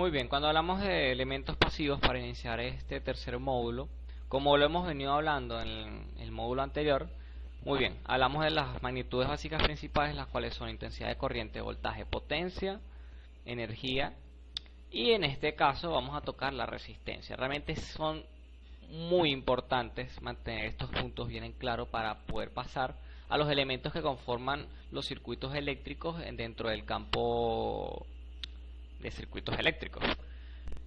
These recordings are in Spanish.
Muy bien, cuando hablamos de elementos pasivos para iniciar este tercer módulo, como lo hemos venido hablando en el módulo anterior, muy bien, hablamos de las magnitudes básicas principales, las cuales son intensidad de corriente, voltaje, potencia, energía, y en este caso vamos a tocar la resistencia. Realmente son muy importantes mantener estos puntos bien en claro para poder pasar a los elementos que conforman los circuitos eléctricos dentro del campo de circuitos eléctricos.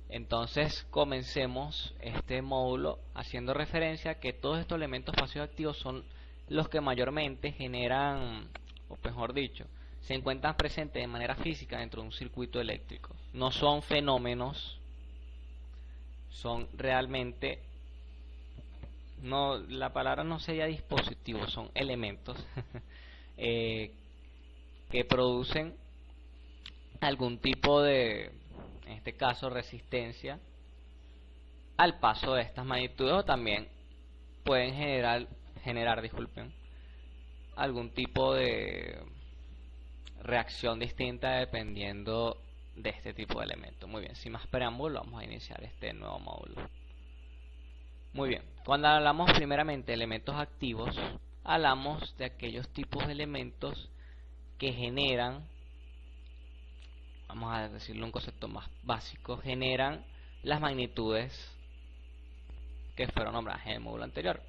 Entonces comencemos este módulo haciendo referencia a que todos estos elementos pasivos activos son los que mayormente generan, o mejor dicho, se encuentran presentes de manera física dentro de un circuito eléctrico. No son fenómenos, son realmente, no, la palabra no sería dispositivos, son elementos que producen algún tipo de, en este caso, resistencia al paso de estas magnitudes, o también pueden generar, disculpen, algún tipo de reacción distinta dependiendo de este tipo de elementos. Muy bien, sin más preámbulo, vamos a iniciar este nuevo módulo. Muy bien, cuando hablamos primeramente de elementos activos, hablamos de aquellos tipos de elementos que generan, vamos a decirlo un concepto más básico, generan las magnitudes que fueron nombradas en el módulo anterior.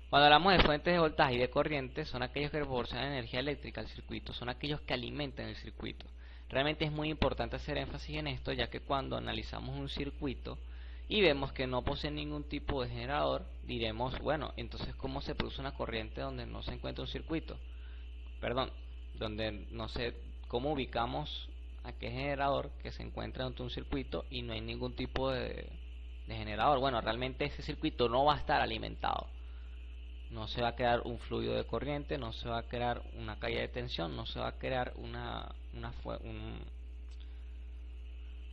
Cuando hablamos de fuentes de voltaje y de corriente, son aquellos que proporcionan energía eléctrica al circuito, son aquellos que alimentan el circuito. Realmente es muy importante hacer énfasis en esto, ya que cuando analizamos un circuito y vemos que no posee ningún tipo de generador, diremos, bueno, entonces ¿cómo se produce una corriente donde no se encuentra un circuito? Perdón, donde no sé cómo ubicamos aquel generador que se encuentra dentro de un circuito y no hay ningún tipo de generador. Bueno, realmente ese circuito no va a estar alimentado. No se va a crear un fluido de corriente, no se va a crear una caída de tensión, no se va a crear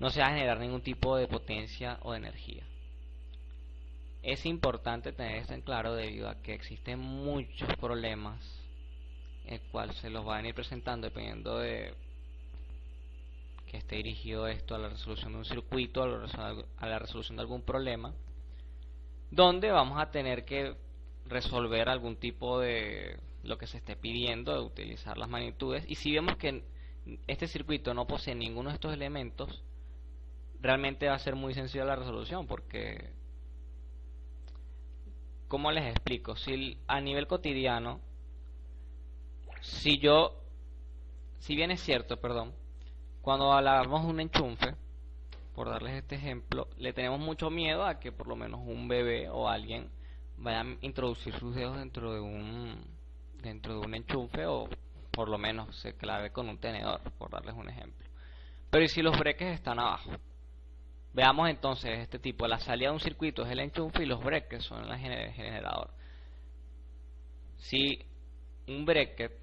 no se va a generar ningún tipo de potencia o de energía. Es importante tener esto en claro debido a que existen muchos problemas el cual se los va a venir presentando dependiendo de que esté dirigido esto a la resolución de un circuito, a la resolución de algún problema, donde vamos a tener que resolver algún tipo de lo que se esté pidiendo, de utilizar las magnitudes. Y si vemos que este circuito no posee ninguno de estos elementos, realmente va a ser muy sencilla la resolución, porque, ¿cómo les explico? Si a nivel cotidiano, si bien es cierto, perdón, cuando hablamos de un enchufe, por darles este ejemplo, le tenemos mucho miedo a que por lo menos un bebé o alguien vaya a introducir sus dedos dentro de un enchufe, o por lo menos se clave con un tenedor, por darles un ejemplo. Pero ¿y si los breques están abajo? Veamos entonces este tipo, la salida de un circuito es el enchufe y los breques son el generador. Si un breque,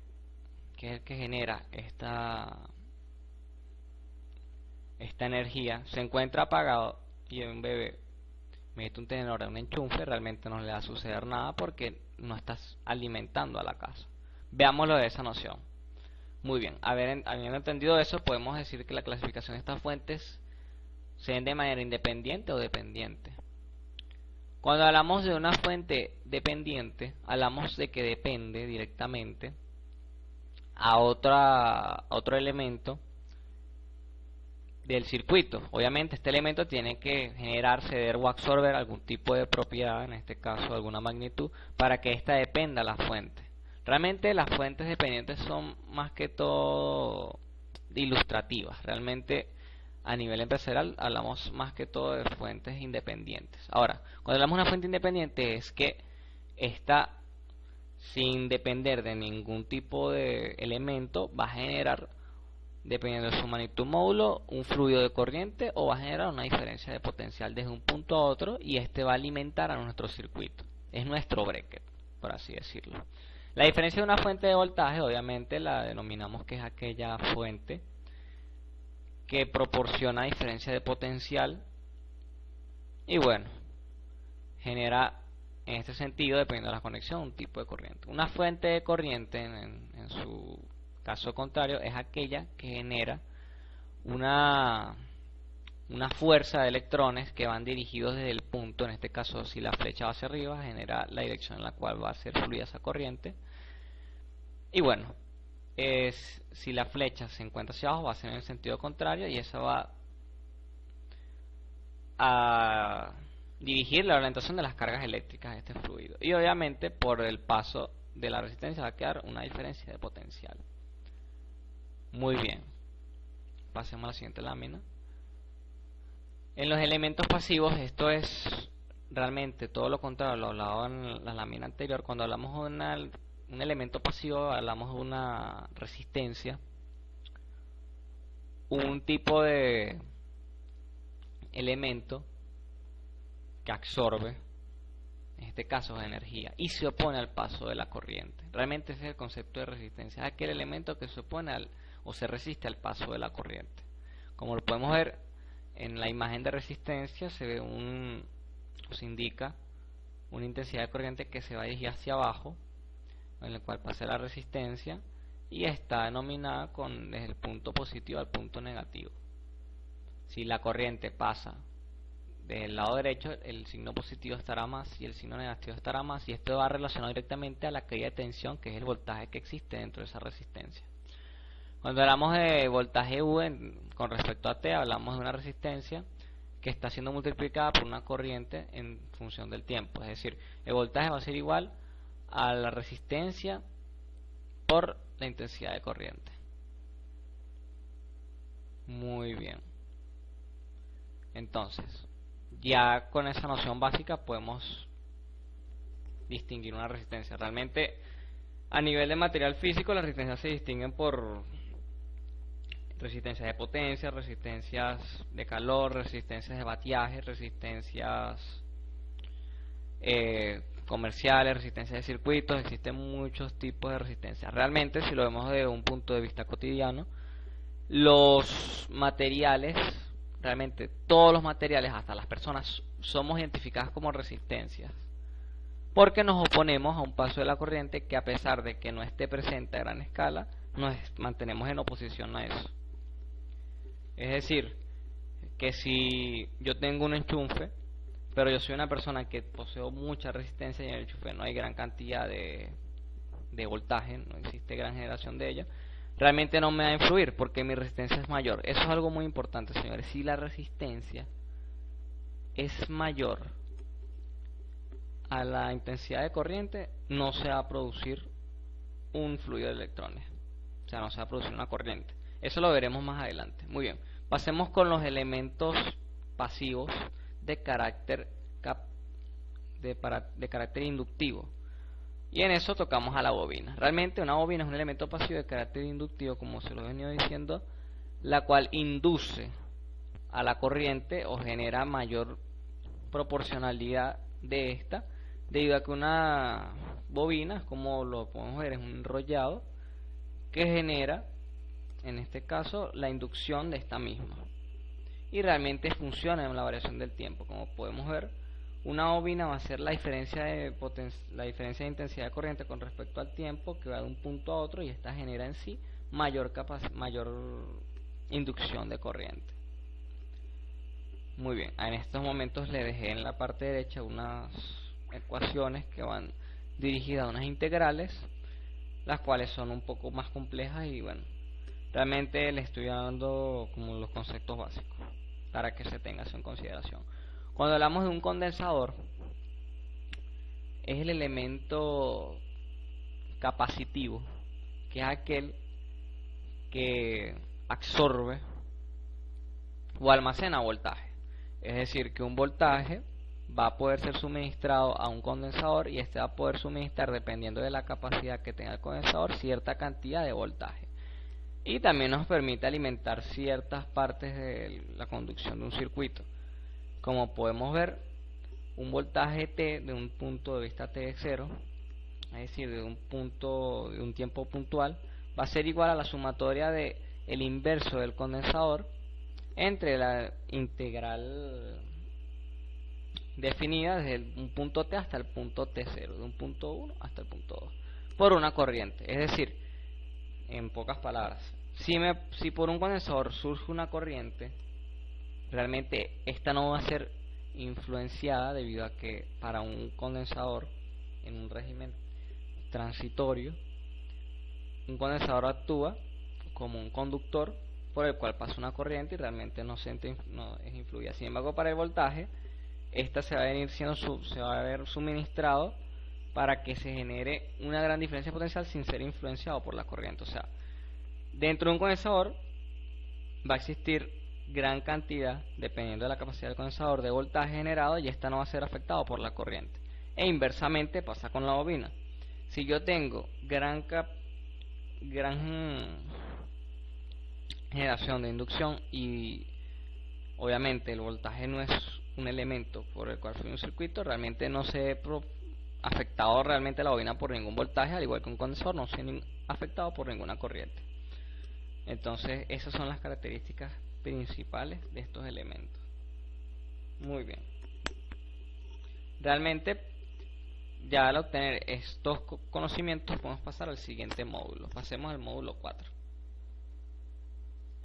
que es el que genera esta energía, se encuentra apagado y un bebé mete un tenedor en un enchufe, realmente no le va a suceder nada porque no estás alimentando a la casa. Veámoslo de esa noción. Muy bien, habiendo entendido eso, podemos decir que la clasificación de estas fuentes se ven de manera independiente o dependiente. Cuando hablamos de una fuente dependiente, hablamos de que depende directamente a otro elemento del circuito. Obviamente este elemento tiene que generar, ceder o absorber algún tipo de propiedad, en este caso alguna magnitud, para que ésta dependa de la fuente. Realmente las fuentes dependientes son más que todo ilustrativas. Realmente a nivel empresarial hablamos más que todo de fuentes independientes. Ahora, cuando hablamos de una fuente independiente es que esta, sin depender de ningún tipo de elemento, va a generar, dependiendo de su magnitud módulo, un fluido de corriente, o va a generar una diferencia de potencial desde un punto a otro, y este va a alimentar a nuestro circuito. Es nuestro breaker, por así decirlo. La diferencia de una fuente de voltaje, obviamente la denominamos que es aquella fuente que proporciona diferencia de potencial y bueno, genera en este sentido, dependiendo de la conexión, un tipo de corriente. Una fuente de corriente en su caso contrario es aquella que genera una fuerza de electrones que van dirigidos desde el punto, en este caso si la flecha va hacia arriba, genera la dirección en la cual va a ser fluida esa corriente. Y bueno, si la flecha se encuentra hacia abajo va a ser en el sentido contrario, y eso va a dirigir la orientación de las cargas eléctricas de este fluido. Y obviamente por el paso de la resistencia va a quedar una diferencia de potencial. Muy bien, pasemos a la siguiente lámina. En los elementos pasivos esto es realmente todo lo contrario, lo hablaba en la lámina anterior. Cuando hablamos de un elemento pasivo, hablamos de una resistencia, un tipo de elemento que absorbe, en este caso es energía, y se opone al paso de la corriente. Realmente ese es el concepto de resistencia, es aquel elemento que se opone o se resiste al paso de la corriente. Como lo podemos ver en la imagen de resistencia, se ve se indica una intensidad de corriente que se va a dirigir hacia abajo, en el cual pasa la resistencia, y está denominada desde el punto positivo al punto negativo. Si la corriente pasa del lado derecho, el signo positivo estará más y el signo negativo estará más, y esto va relacionado directamente a la caída de tensión, que es el voltaje que existe dentro de esa resistencia. Cuando hablamos de voltaje U con respecto a T, hablamos de una resistencia que está siendo multiplicada por una corriente en función del tiempo. Es decir, el voltaje va a ser igual a la resistencia por la intensidad de corriente. Muy bien. Entonces, ya con esa noción básica podemos distinguir una resistencia. Realmente, a nivel de material físico, las resistencias se distinguen por resistencias de potencia, resistencias de calor, resistencias de batiaje, resistencias comerciales, resistencias de circuitos. Existen muchos tipos de resistencias. Realmente, si lo vemos desde un punto de vista cotidiano, los materiales, realmente todos los materiales, hasta las personas, somos identificadas como resistencias, porque nos oponemos a un paso de la corriente que, a pesar de que no esté presente a gran escala, nos mantenemos en oposición a eso. Es decir, que si yo tengo un enchufe, pero yo soy una persona que poseo mucha resistencia y en el enchufe no hay gran cantidad de voltaje, no existe gran generación de ella, realmente no me va a influir porque mi resistencia es mayor. Eso es algo muy importante, señores. Si la resistencia es mayor a la intensidad de corriente, no se va a producir un fluido de electrones, o sea, no se va a producir una corriente. Eso lo veremos más adelante. Muy bien, pasemos con los elementos pasivos de carácter inductivo. Y en eso tocamos a la bobina. Realmente una bobina es un elemento pasivo de carácter inductivo, como se lo he venido diciendo, la cual induce a la corriente o genera mayor proporcionalidad de esta, debido a que una bobina, como lo podemos ver, es un enrollado que genera, en este caso, la inducción de esta misma, y realmente funciona en la variación del tiempo. Como podemos ver, una bobina va a ser la diferencia de intensidad de corriente con respecto al tiempo, que va de un punto a otro, y esta genera en sí mayor inducción de corriente. Muy bien, en estos momentos le dejé en la parte derecha unas ecuaciones que van dirigidas a unas integrales, las cuales son un poco más complejas, y bueno, realmente le estoy dando como los conceptos básicos para que se tenga eso en consideración. Cuando hablamos de un condensador, es el elemento capacitivo, que es aquel que absorbe o almacena voltaje. Es decir, que un voltaje va a poder ser suministrado a un condensador, y este va a poder suministrar, dependiendo de la capacidad que tenga el condensador, cierta cantidad de voltaje. Y también nos permite alimentar ciertas partes de la conducción de un circuito. Como podemos ver, un voltaje T de un punto de vista T de 0, es decir, de un tiempo puntual, va a ser igual a la sumatoria de el inverso del condensador entre la integral definida desde un punto T hasta el punto T0, de un punto 1 hasta el punto 2, por una corriente. Es decir, en pocas palabras, si por un condensador surge una corriente realmente esta no va a ser influenciada, debido a que para un condensador en un régimen transitorio, un condensador actúa como un conductor por el cual pasa una corriente y realmente no es influida. Sin embargo, para el voltaje, esta se va a venir se va a ver suministrado para que se genere una gran diferencia potencial sin ser influenciado por la corriente. O sea, dentro de un condensador va a existir gran cantidad, dependiendo de la capacidad del condensador, de voltaje generado, y esta no va a ser afectado por la corriente. E inversamente pasa con la bobina. Si yo tengo gran generación de inducción y obviamente el voltaje no es un elemento por el cual fluye un circuito, realmente no se ve afectado realmente la bobina por ningún voltaje, al igual que un condensador no se ve afectado por ninguna corriente. Entonces esas son las características principales de estos elementos. Muy bien. Realmente ya al obtener estos conocimientos podemos pasar al siguiente módulo. Pasemos al módulo 4.